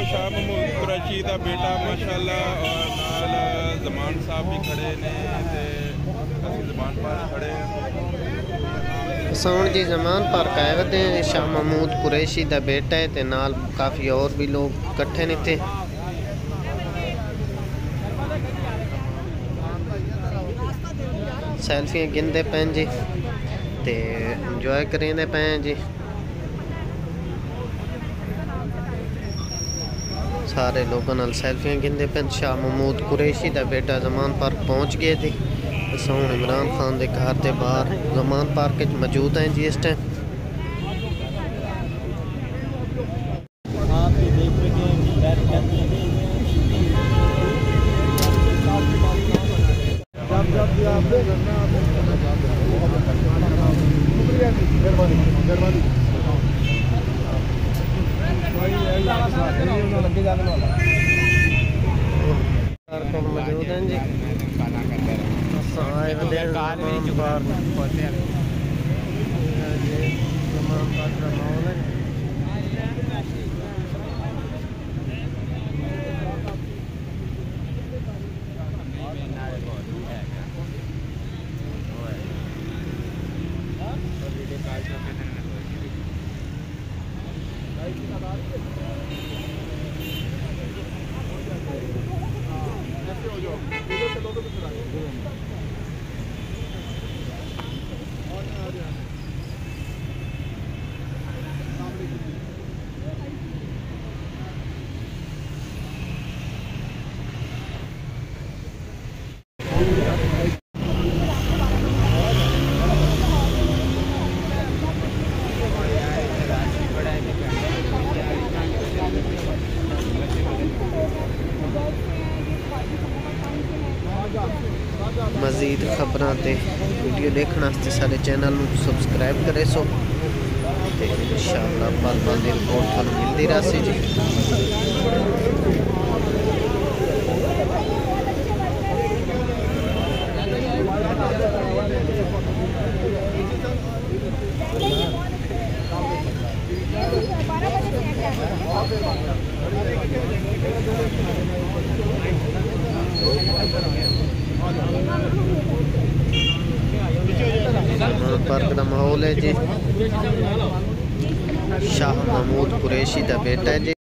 शाह महमूद कुरैशी दा बेटा माशाअल्लाह और नाल zaman साहब भी खड़े ने ते असि zaman पर खड़े हैं। सोन जी zaman पर आए वदे शाह महमूद कुरैशी दा बेटा है ते नाल काफ़ी और भी लोग इकट्ठे ने थे। सेल्फियां गिनदे पे जी ते इंजॉय करेंदे पे जी। सारे लोगों नाल सेल्फियां गिनदे पे। शाह महमूद कुरैशी दा बेटा zaman पार्क पहुंच गए थे। सोन इमरान खान के घर के बाहर zaman पार्क मौजूद हैं जी इस टाइम। मौजूद हैं जी मज़ीद खबरां ते वीडियो देखने वास्ते सारे चैनल को सबसक्राइब करे सो ते इंशाअल्लाह पल पल दी रिपोर्ट तुहानूं मिलदी रहसी जी। पार्क का माहौल है जी। शाह महमूद कुरैशी का बेटा है जी।